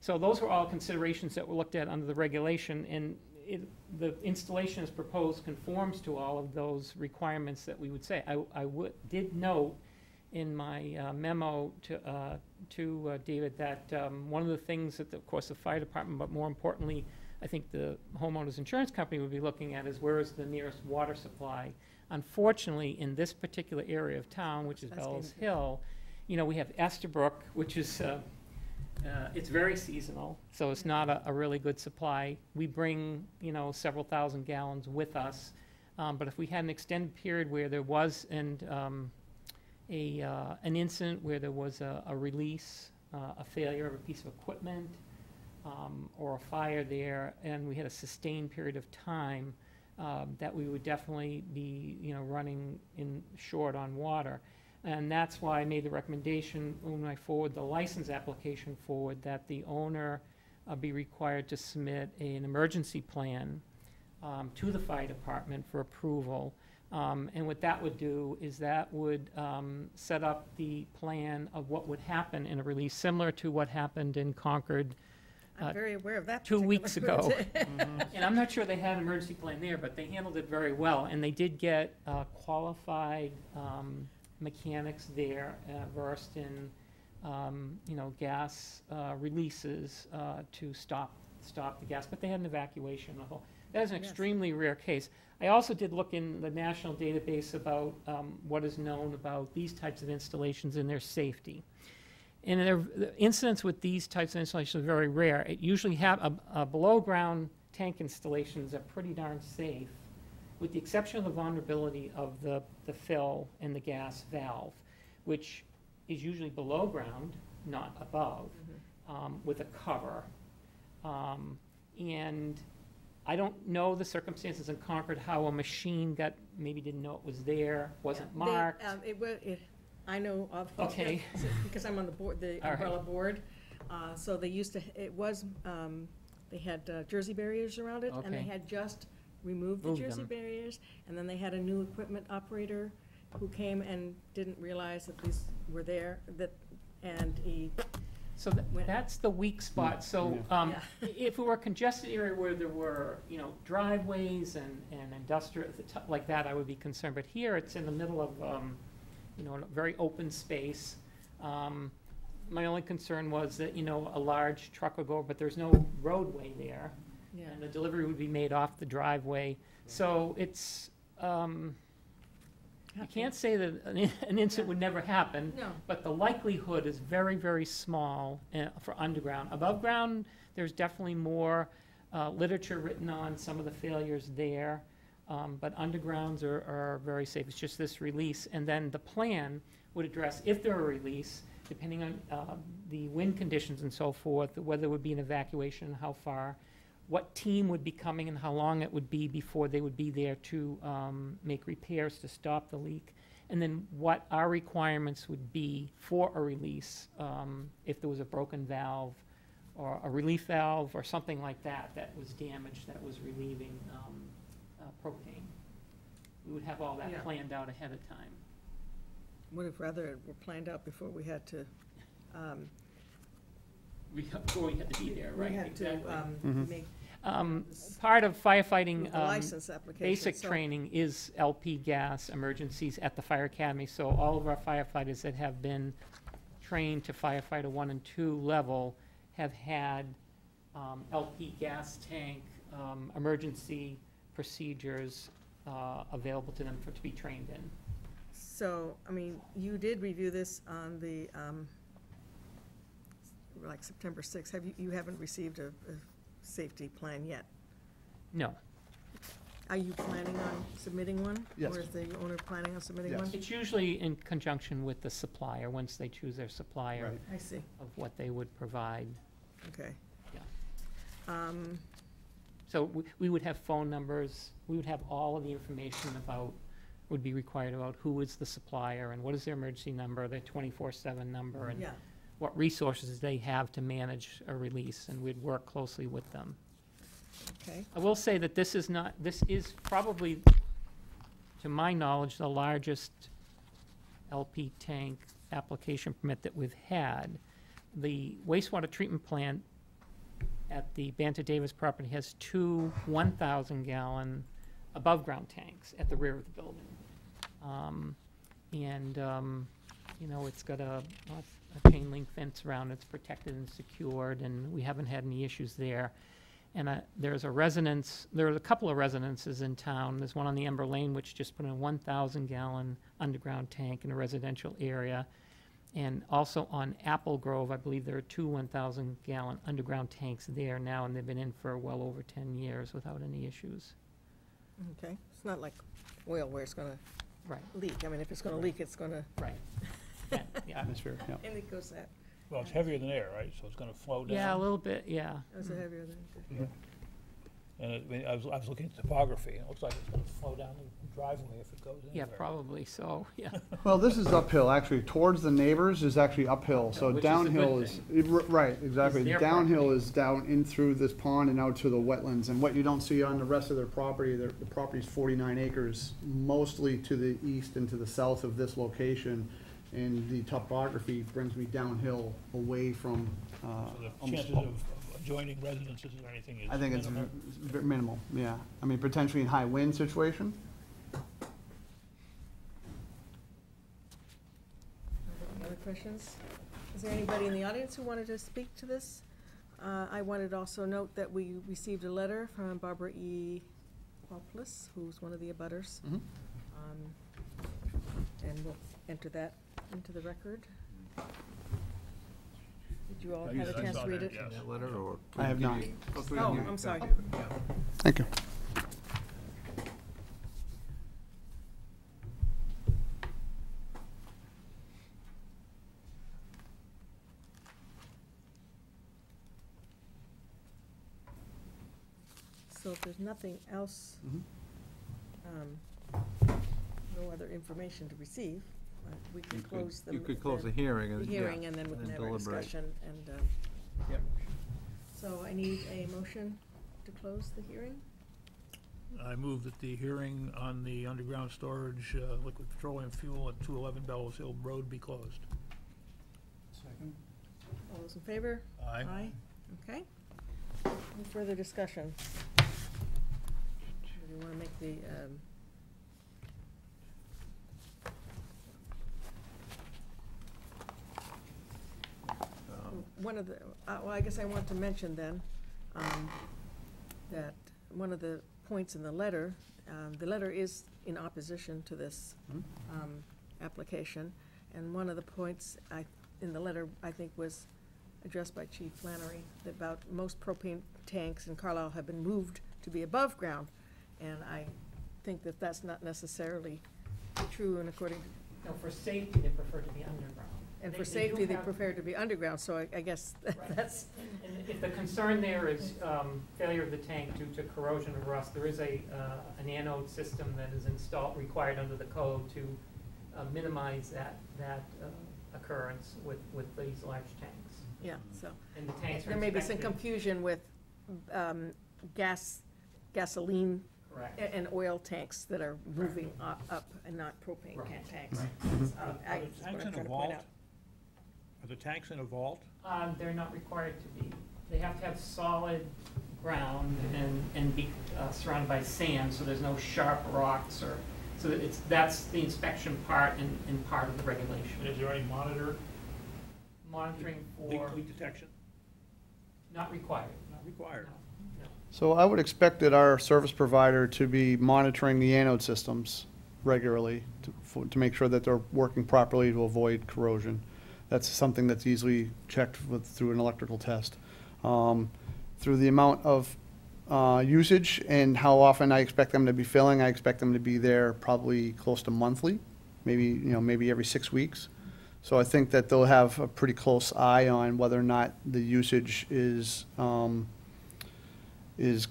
So those were all considerations that were looked at under the regulation, and the installation as proposed conforms to all of those requirements that we would say. I did note in my memo to David that one of the things that, of course, the fire department, but more importantly, I think the homeowner's insurance company would be looking at is where is the nearest water supply. Unfortunately, in this particular area of town, which is That's Bells Hill. Hill, we have Estabrook, which is It's very seasonal, so it's not a really good supply. We bring, several thousand gallons with us. But if we had an extended period where there was an incident where there was a release, a failure of a piece of equipment, or a fire there, and we had a sustained period of time, that we would definitely be, running short on water. And that's why I made the recommendation when I forward the license application forward, that the owner be required to submit an emergency plan to the fire department for approval. And what that would do is that would set up the plan of what would happen in a release, similar to what happened in Concord I'm very aware of that. 2 particular weeks ago. project. And I'm not sure they had an emergency plan there, but they handled it very well. And they did get qualified mechanics there, versed in, gas releases to stop the gas. But they had an evacuation. That is an Yes. extremely rare case. I also did look in the national database about what is known about these types of installations and their safety. And the incidents with these types of installations are very rare. It usually have a below-ground tank installations are pretty darn safe, with the exception of the vulnerability of the fill and the gas valve, which is usually below ground, not above, with a cover. And I don't know the circumstances in Concord, how a machine maybe didn't know it was there, wasn't They, marked. I know of. Okay. Because I'm on the board, the All right. umbrella board. So they used to, they had Jersey barriers around it, and they Okay. had just removed the Moved Jersey them. barriers, and then they had a new equipment operator who came and didn't realize that these were there, and he, So that's the weak spot. So Yeah. if it were a congested area where there were, driveways and industrial, like that, I would be concerned. But here, it's in the middle of, a very open space. My only concern was that, a large truck would go, but there's no roadway there. yeah. And the delivery would be made off the driveway. So it's, you can't say that an incident would never happen. No. But the likelihood is very, very small for underground. Above ground, there's definitely more literature written on some of the failures there. But undergrounds are very safe. It's just this release. And then the plan would address, if there were a release, depending on the wind conditions and so forth, whether it would be an evacuation, how far, what team would be coming and how long it would be before they would be there to make repairs to stop the leak. And then what our requirements would be for a release, if there was a broken valve or a relief valve or something like that that was damaged, that was relieving propane. We would have all that Yeah. planned out ahead of time. Would have rather it were planned out before we had to, Before we had to be there, right? we had to Exactly. make Part of firefighting the license application. basic so- training is LP gas emergencies at the fire academy. So all of our firefighters that have been trained to firefighter 1 and 2 level have had LP gas tank emergency procedures available to them to be trained in. So, I mean, you did review this on the, like September 6th. You haven't received a safety plan yet? No, Are you planning on submitting one? Yes. Or is the owner planning on submitting Yes. one? it's usually in conjunction with the supplier, once they choose their supplier, Right. I see, of what they would provide. okay. Yeah. So we would have phone numbers, we would have all of the information about, would be required about who is the supplier and what is their emergency number, their 24/7 number, and Yeah, what resources they have to manage a release, and we'd work closely with them. okay. I will say that this is probably, to my knowledge, the largest LP tank application permit that we've had. The wastewater treatment plant at the Banter Davis property has 2 1,000-gallon above-ground tanks at the rear of the building. It's got a chain link fence around it. It's protected and secured, and we haven't had any issues there. And there's a couple of residences in town. There's one on the Ember Lane, which just put in a 1,000-gallon underground tank in a residential area. And also on Apple Grove, I believe there are 2 1,000-gallon underground tanks there now, and they've been in for well over 10 years without any issues. Okay, it's not like oil where it's gonna Right, leak. I mean, if it's gonna leak, it's gonna, right. Yeah, Atmosphere, yeah. and it goes that, Well, it's heavier than air, right? So it's gonna flow down. yeah, a little bit, yeah. those are heavier than, And I mean, I was looking at the topography, and it looks like it's gonna flow down the driveway if it goes Yeah, anywhere. probably so, yeah. Well, this is uphill, actually, towards the neighbors is actually uphill, so Which is a good downhill is, right, exactly. their Downhill property. is down in through this pond and out to the wetlands, and what you don't see on the rest of their property, the property's 49 acres, mostly to the east and to the south of this location, and the topography brings me downhill away from, So the almost chances of adjoining residences or anything is I think it's minimal. minimal, yeah. I mean, potentially in high wind situation. other questions? Is there anybody in the audience who wanted to speak to this? I wanted to also note that we received a letter from Barbara E. Hopeless, who's one of the abutters. Mhm. And we'll enter that into the record. Did you all I have a saw chance to read that, it? yes. That letter, or? I have not. Oh, I'm sorry. Thank you. So if there's nothing else, Mhm. no other information to receive, we You can close the. You could close the hearing and, The yeah, hearing, and then we can have our deliberate. discussion, and, Yep. so I need a motion to close the hearing. I move that the hearing on the underground storage, liquid petroleum fuel at 211 Bellows Hill Road be closed. Second? All those in favor? Aye. Okay. Any further discussion? Do you want to make the, one of the, well, I guess I want to mention then, that one of the points in the letter is in opposition to this, Mhm. application, and one of the points in the letter, I think, was addressed by Chief Flannery, that about most propane tanks in Carlisle have been moved to be above ground, and I think that that's not necessarily true, and according to, No, for safety, they prefer to be underground. and They- for they do safety, they have- prefer to be underground, so I guess Right. that's, And if the concern there is failure of the tank due to corrosion or rust, there is an anode system that is installed, required under the code to minimize that occurrence with these large tanks. yeah, so. And the tanks are There may be some inspected- confusion with gasoline Correct. and oil tanks that are moving up and not propane Right. tanks. Are That's the what I'm tanks trying in to a point vault? out. Are the tanks in a vault? They're not required to be. They have to have solid ground and be surrounded by sand, so there's no sharp rocks or, so that's the inspection part and part of the regulation. And is there any Monitoring leak for, detection? not required. Not required. No, no. So I would expect that our service provider to be monitoring the anode systems regularly to make sure that they're working properly to avoid corrosion. That's something that's easily checked through an electrical test. Through the amount of usage and how often I expect them to be filling, I expect them to be there probably close to monthly, maybe every 6 weeks. So I think that they'll have a pretty close eye on whether or not the usage is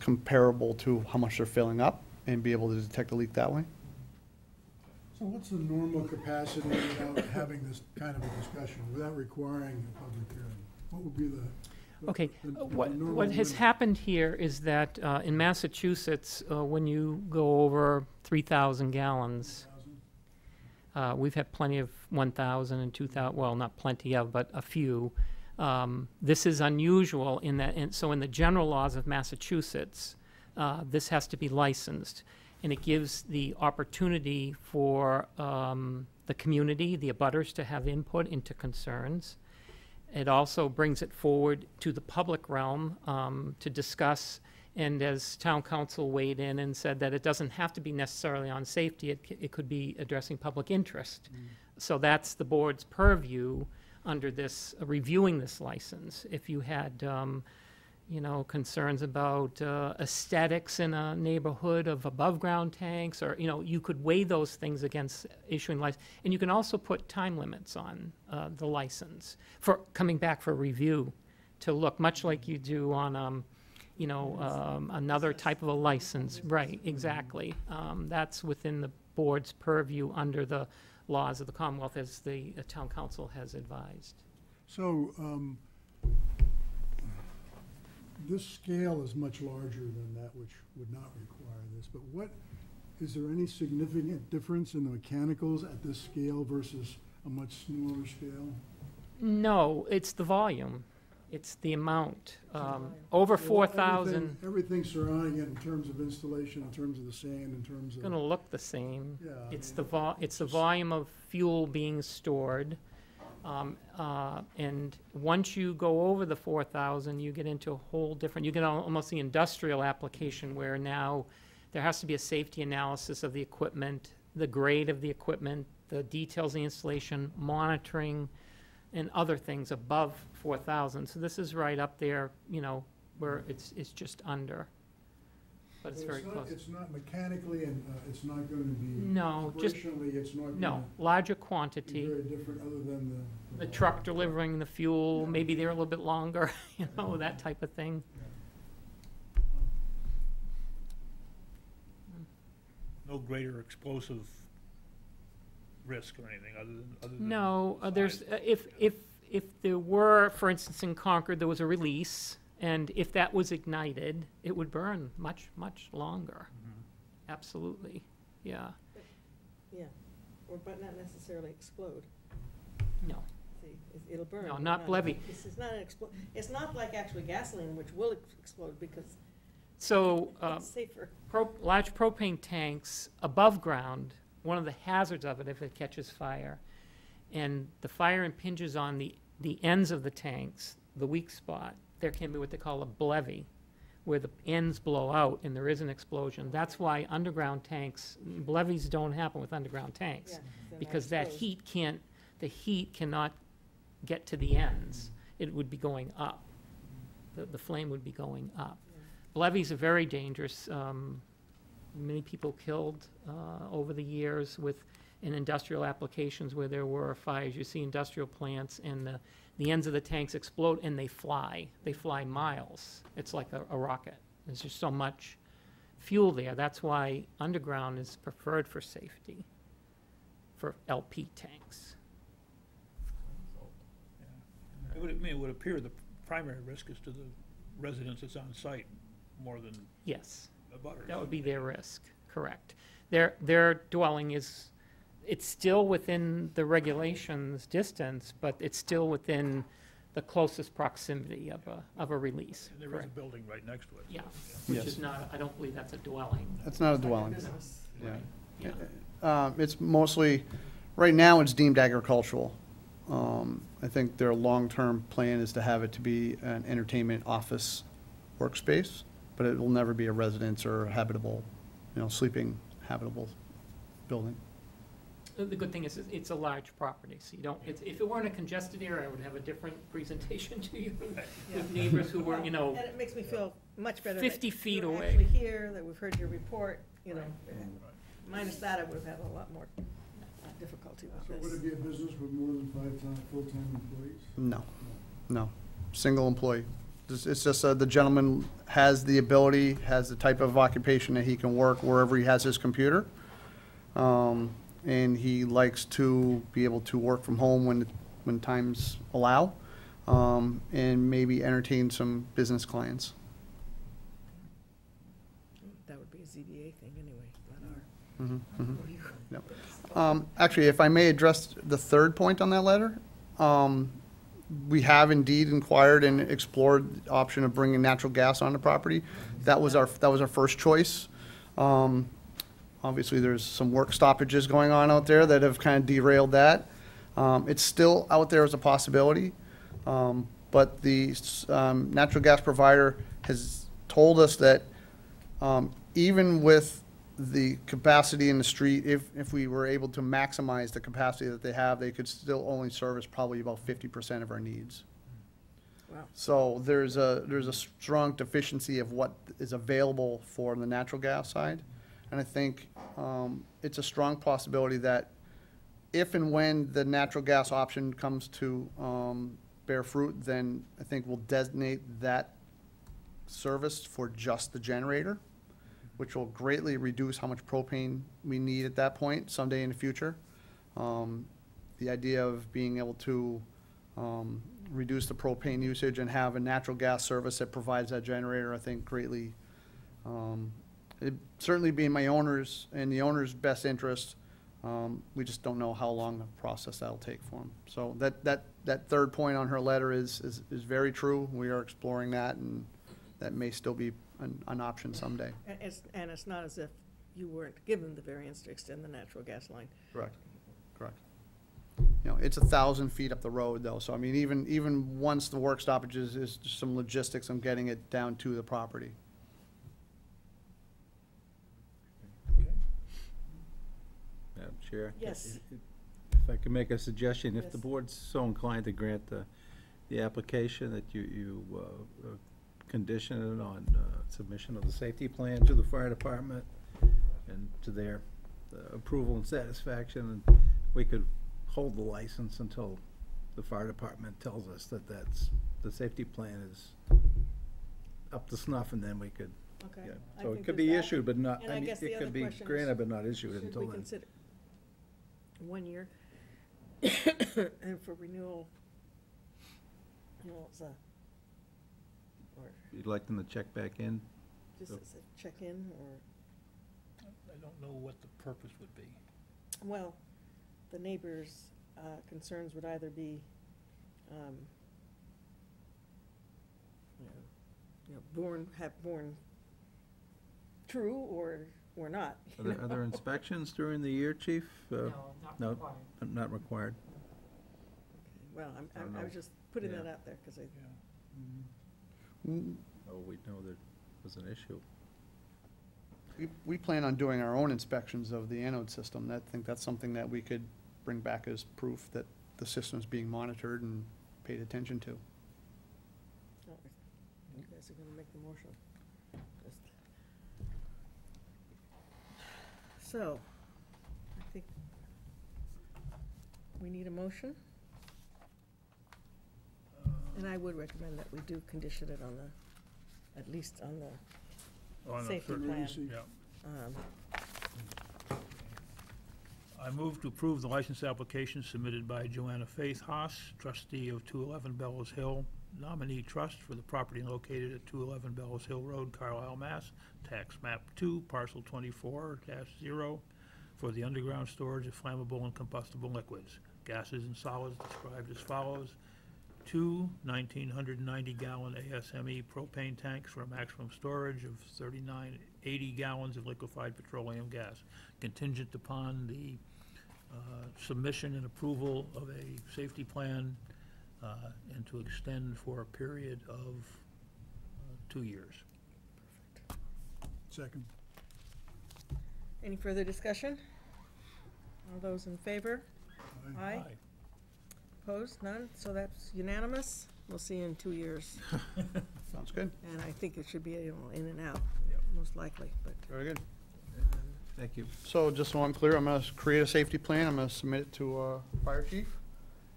comparable to how much they're filling up and be able to detect a leak that way. So what's the normal capacity without having this kind of a discussion, without requiring a public hearing? What would be the? Okay, the what normal has limit? happened here is that in Massachusetts, when you go over 3,000 gallons, we've had plenty of 1,000 and 2,000, well, not plenty of, but a few. This is unusual in that, and so in the general laws of Massachusetts, this has to be licensed. And it gives the opportunity for the community, the abutters, to have input into concerns. It also brings it forward to the public realm to discuss, and as town council weighed in and said that it doesn't have to be necessarily on safety, it could be addressing public interest. So that's the board's purview under this, reviewing this license. If you had, you know, concerns about aesthetics in a neighborhood of above-ground tanks, or, you know, you could weigh those things against issuing license. And you can also put time limits on the license for coming back for review, to look much like you do on, you know, another type of a license. Right, exactly. That's within the board's purview under the laws of the Commonwealth, as the town council has advised. So, this scale is much larger than that which would not require this, but is there any significant difference in the mechanicals at this scale versus a much smaller scale? No, it's the volume. It's the amount. Over 4,000, Everything surrounding it in terms of installation, in terms of the sand, in terms of. gonna look the same. Yeah, I It's mean, it's the volume of fuel being stored. And once you go over the 4,000, you get into a whole different, you get almost the industrial application, where now there has to be a safety analysis of the equipment, the grade of the equipment, the details of the installation, monitoring, and other things above 4,000. So this is right up there, you know, where it's just under. But it's So very close. It's not mechanically, and it's not going to be. No, just, Operationally, it's not going no, to larger be quantity. very different, other than The truck delivering the fuel, maybe they're a little bit longer, you know, that type of thing. No greater explosive risk or anything other than. No, there's, size. if there were, for instance, in Concord, there was a release, and if that was ignited, it would burn much, much longer. Absolutely, yeah. Yeah, or but not necessarily explode. No, See, it'll burn. No, but not Levy. This is not an it's not like actually gasoline, which will explode, because so, it's safer. large propane tanks above ground, one of the hazards of it, if it catches fire, and the fire impinges on the ends of the tanks, the weak spot, there can be what they call a BLEVE, where the ends blow out and there is an explosion. That's why underground tanks, BLEVEs don't happen with underground tanks, Yeah, they're not because that exposed. the heat cannot get to the ends. It would be going up. The flame would be going up. BLEVEs are very dangerous. Many people killed over the years in industrial applications where there were fires. You see industrial plants, and the ends of the tanks explode and they fly. They fly miles. It's like a rocket. There's just so much fuel there. That's why underground is preferred for safety, for LP tanks. It would appear the primary risk is to the residents that's on site more than Yes. the butters. That would be their risk, correct. Their dwelling it's still within the regulations distance, but it's still within the closest proximity of a release. And there is a Correct. building right next to it. Yeah, which Yes. is not, I don't believe that's a dwelling. That's not a It's like dwelling. business. Yeah. Yeah. It's mostly, right now, it's deemed agricultural. I think their long-term plan is to have it to be an entertainment office workspace, but it will never be a residence or habitable, sleeping habitable building. The good thing is it's a large property, so you don't, if it weren't a congested area, I would have a different presentation to you with neighbors who were, And it makes me feel much better. 50 that feet you're away. actually here, that we've heard your report, Minus that, I would have had a lot more difficulty So with would this. it be a business with more than 5 full-time employees? No, single employee. It's just the gentleman has the ability, has the type of occupation that he can work wherever he has his computer. And he likes to be able to work from home when times allow, and maybe entertain some business clients. That would be a ZBA thing anyway, not our. Actually, if I may address the third point on that letter, we have indeed inquired and explored the option of bringing natural gas on the property. That was our first choice. Obviously, there's some work stoppages going on out there that have kind of derailed that. It's still out there as a possibility, but the natural gas provider has told us that even with the capacity in the street, if we were able to maximize the capacity that they have, they could still only service probably about 50% of our needs. Wow. So there's a strong deficiency of what is available for the natural gas side. And I think it's a strong possibility that if and when the natural gas option comes to bear fruit, then I think we'll designate that service for just the generator, which will greatly reduce how much propane we need at that point someday in the future. The idea of being able to reduce the propane usage and have a natural gas service that provides that generator, I think greatly, it'd certainly be in my owner's and the owner's best interest. We just don't know how long the process that'll take for them. So that third point on her letter is very true. We are exploring that, and that may still be an option someday. And it's not as if you weren't given the variance to extend the natural gas line. Correct. Correct. You know, it's 1,000 feet up the road, though, so I mean, even once the work stoppages is just some logistics on getting it down to the property. Madam Chair? Yes. If I could make a suggestion, if the Yes. board's so inclined to grant the application, that you condition it on submission of the safety plan to the fire department and to their approval and satisfaction, and we could hold the license until the fire department tells us that the safety plan is up to snuff, and then we could, Okay. yeah. I So it think could there's be that. issued, but not, And I I mean, guess the it other could be question is, granted but not issued Should until we then. consider 1 year? And for renewal, it's or You'd like them to check back in? just as a check-in, or, I don't know what the purpose would be. well, the neighbors' concerns would either be, born true or not. Are you there know? inspections during the year, chief? No, no. not required. Not required? Well, I don't I know. was just putting Yeah. that out there, because I, Oh, we know there was an issue. We plan on doing our own inspections of the anode system. I think that's something that we could bring back as proof that the system's being monitored and paid attention to. oh, you guys are gonna make the motion. Just- So, I think we need a motion, and I would recommend that we do condition it on at least on the On the safety third- plan. Yeah. um, I move to approve the license application submitted by Joanna Faith Haas, trustee of 211 Bellows Hill, nominee trust for the property located at 211 Bellows Hill Road, Carlisle, Mass., tax map 2, parcel 24-0, for the underground storage of flammable and combustible liquids, gases and solids described as follows: 2 1,990-gallon ASME propane tanks for a maximum storage of 3,980 gallons of liquefied petroleum gas, contingent upon the submission and approval of a safety plan, and to extend for a period of 2 years. Second. Any further discussion? All those in favor? Aye. Opposed? None? So that's unanimous. We'll see you in 2 years. Sounds good. And I think it should be, in and out, Yep. most likely, but, Very good. Thank you. So just so I'm clear, I'm gonna create a safety plan. I'm gonna submit it to fire chief.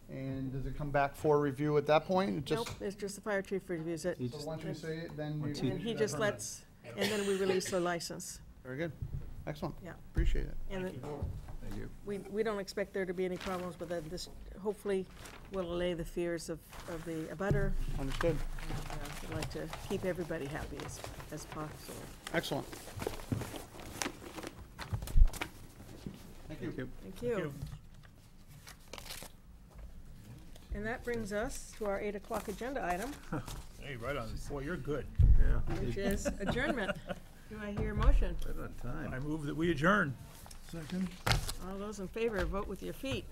And does it come back for review at that point? It just, nope, it's just the fire chief reviews it. He so just- once we say it, then you Once can And he issue that just permit. lets, and then we release the license. Very good. Excellent. Yeah. Appreciate it. And Thank you. Thank you. we don't expect there to be any problems with that. This hopefully will allay the fears of the abutter. Understood. We'd like to keep everybody happy as possible. Excellent. Thank you. Thank Thank you. you. And that brings us to our 8 o'clock agenda item, Hey, right on. Boy, you're good. Yeah. which is adjournment. Do I hear a motion? Right on time. I move that we adjourn. Second. All those in favor, vote with your feet.